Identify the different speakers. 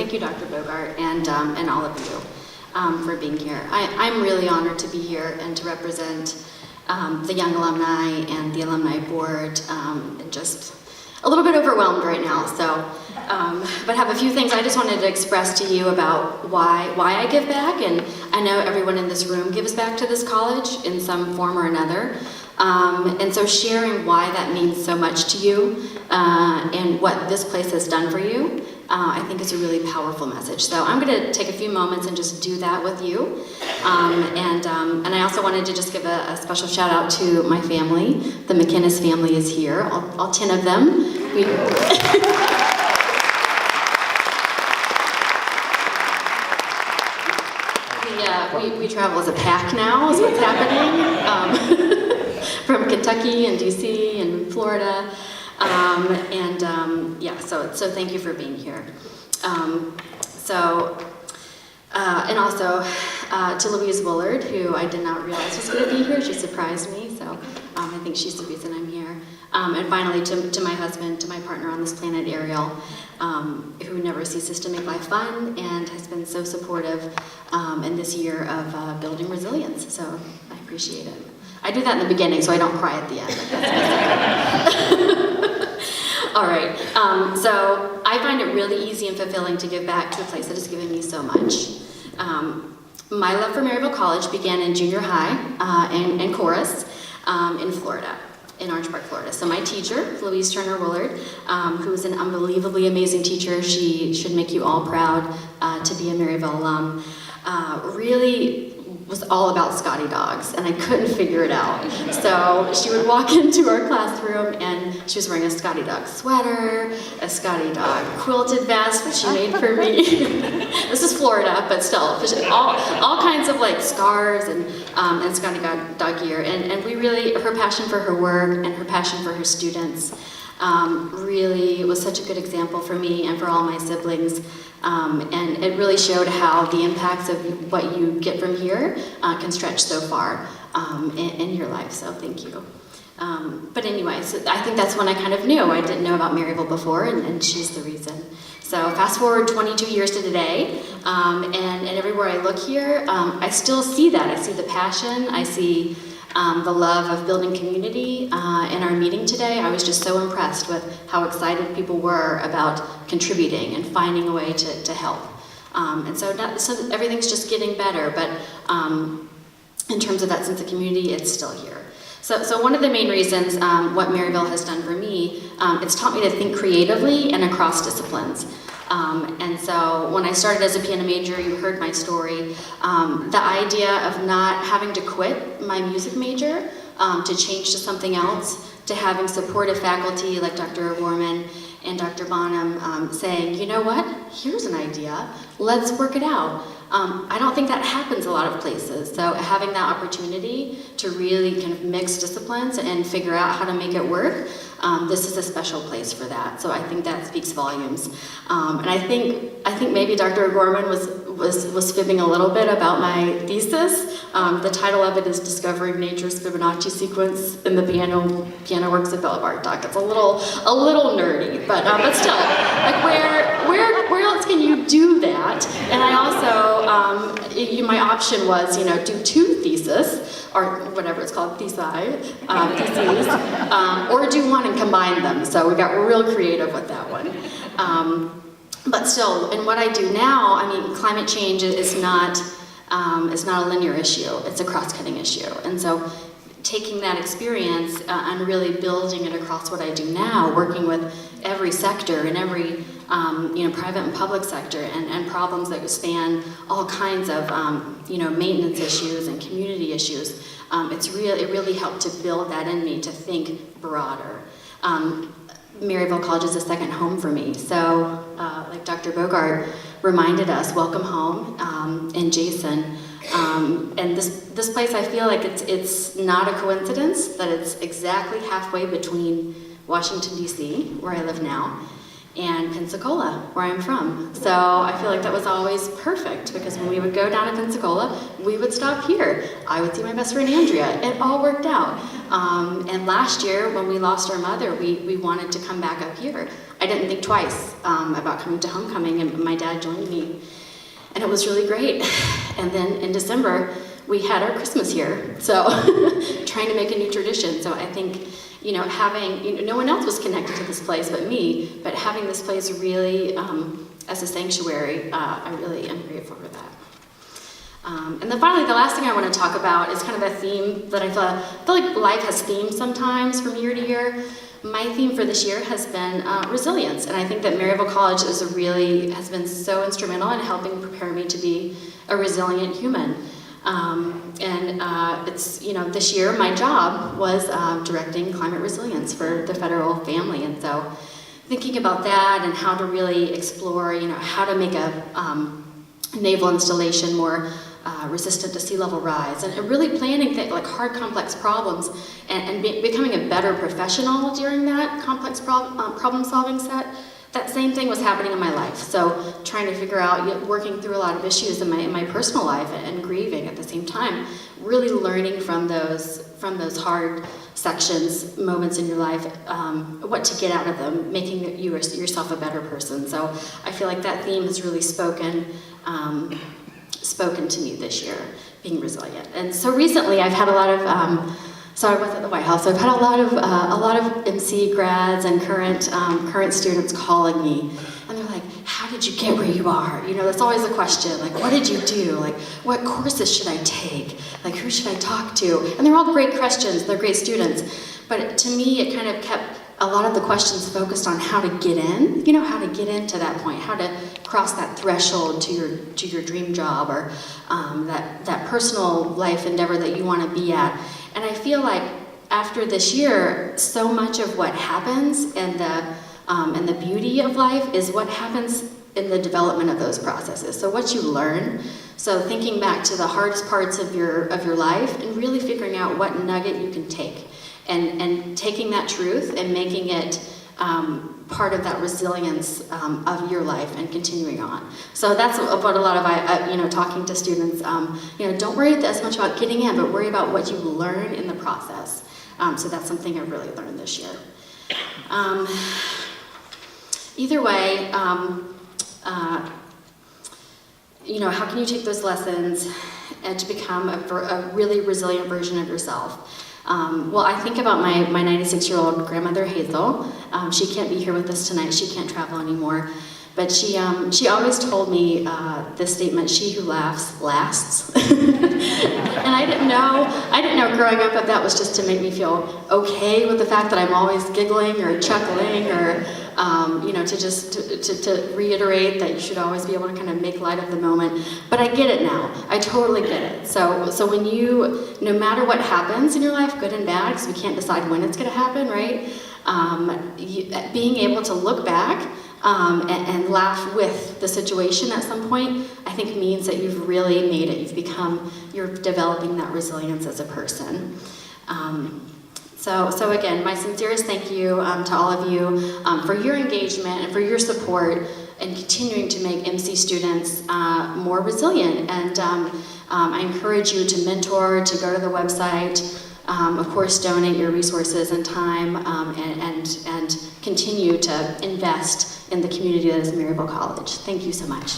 Speaker 1: Thank you, Dr. Bogart, and all of you for being here. I'm really honored to be here and to represent the young alumni and the alumni board, and just a little bit overwhelmed right now. So, but have a few things I just wanted to express to you about why I give back, and I know everyone in this room gives back to this college in some form or another. And so sharing why that means so much to you and what this place has done for you, I think is a really powerful message. So I'm going to take a few moments and just do that with you. And I also wanted to just give a special shout out to my family. The McInnis family is here, all 10 of them. We travel as a pack now, is what's happening. From Kentucky and DC and Florida, yeah. So thank you for being here. And also to Louise Willard, who I did not realize was going to be here. She surprised me, so I think she's the reason I'm here. And finally, to my husband, to my partner on this planet, Ariel, who never ceases to make life fun and has been so supportive in this year of building resilience. So I appreciate it. I do that in the beginning so I don't cry at the end. All right, so I find it really easy and fulfilling to give back to a place that has given me so much. My love for Maryville College began in junior high in chorus in Florida, in Orange Park, Florida. So my teacher, Louise Turner Willard, who is an unbelievably amazing teacher, she should make you all proud to be a Maryville alum, really was all about Scotty dogs, and I couldn't figure it out. So she would walk into our classroom and she was wearing a Scotty dog sweater, a Scotty dog quilted vest that she made for me. This is Florida, but still, all kinds of like scarves and Scotty dog gear. And we really, her passion for her work and her passion for her students really was such a good example for me and for all my siblings. And it really showed how the impacts of what you get from here can stretch so far in your life, so thank you. But anyway, so I think that's when I kind of knew. I didn't know about Maryville before, and she's the reason. So fast forward 22 years to today, and everywhere I look here, I still see that. I see the passion, I see the love of building community. In our meeting today, I was just so impressed with how excited people were about contributing and finding a way to help. And so everything's just getting better, but in terms of that sense of community, it's still here. So one of the main reasons what Maryville has done for me, it's taught me to think creatively and across disciplines. And so when I started as a piano major, you heard my story, the idea of not having to quit my music major to change to something else, to having supportive faculty like Dr. O'Gorman and Dr. Bonham saying, you know what, here's an idea, let's work it out. I don't think that happens a lot of places, so having that opportunity to really kind of mix disciplines and figure out how to make it work, this is a special place for that. So I think that speaks volumes. And I think maybe Dr. O'Gorman was fibbing a little bit about my thesis. The title of it is Discovering Nature's Fibonacci Sequence in the Piano Works of Philip Bartók. It's a little nerdy, but still, like where else can you do that? And I also, my option was, do two theses, or whatever it's called, theses, or do one and combine them. So we got real creative with that one. But still, in what I do now, climate change is not a linear issue. It's a cross-cutting issue. And so taking that experience and really building it across what I do now, working with every sector and every private and public sector and problems that span all kinds of maintenance issues and community issues, it really helped to build that in me to think broader. Maryville College is a second home for me. So, like Dr. Bogart reminded us, welcome home, and Jason. And this place, I feel like it's not a coincidence that it's exactly halfway between Washington, D.C., where I live now, and Pensacola, where I'm from. So I feel like that was always perfect, because when we would go down to Pensacola, we would stop here. I would see my best friend Andrea. It all worked out. And last year, when we lost our mother, we wanted to come back up here. I didn't think twice about coming to homecoming, and my dad joined me. And it was really great. And then in December, we had our Christmas here. So trying to make a new tradition. So I think, having, no one else was connected to this place but me, but having this place really as a sanctuary, I really am grateful for that. And then finally, the last thing I want to talk about is kind of a theme that I feel like life has themes sometimes from year to year. My theme for this year has been resilience, and I think that Maryville College has been so instrumental in helping prepare me to be a resilient human. This year my job was directing climate resilience for the federal family, and so thinking about that and how to really explore, how to make a naval installation more resistant to sea level rise, and really planning like hard, complex problems, and becoming a better professional during that complex problem-solving set. That same thing was happening in my life. So trying to figure out, working through a lot of issues in my personal life and grieving at the same time, really learning from those hard sections, moments in your life, what to get out of them, making yourself a better person. So I feel like that theme has really spoken to me this year, being resilient. And so recently I've had a lot of, so I was at the White House, so I've had a lot of MC grads and current students calling me, and they're like, how did you get where you are? That's always a question, like, what did you do? Like, what courses should I take? Like, who should I talk to? And they're all great questions, they're great students, but to me it kind of kept a lot of the questions focused on how to get in, how to get into that point, how to cross that threshold to your dream job, or that personal life endeavor that you want to be at. And I feel like after this year, so much of what happens and the beauty of life is what happens in the development of those processes. So what you learn. So thinking back to the hardest parts of your life and really figuring out what nugget you can take, and taking that truth and making it part of that resilience of your life and continuing on. So that's what a lot of talking to students, don't worry as much about getting in, but worry about what you learn in the process. So that's something I've really learned this year. Either way, how can you take those lessons and to become a really resilient version of yourself? Well, I think about my 96-year-old grandmother, Hazel. She can't be here with us tonight. She can't travel anymore. But she always told me this statement, "She who laughs, lasts." And I didn't know growing up if that was just to make me feel okay with the fact that I'm always giggling or chuckling, or to reiterate that you should always be able to kind of make light of the moment. But I get it now. I totally get it. So when no matter what happens in your life, good and bad, because we can't decide when it's going to happen, right? Being able to look back and laugh with the situation at some point, I think means that you've really made it. You're developing that resilience as a person. So again, my sincerest thank you to all of you for your engagement and for your support in continuing to make MC students more resilient. And I encourage you to mentor, to go to the website, of course donate your resources and time, and continue to invest in the community that is Maryville College. Thank you so much.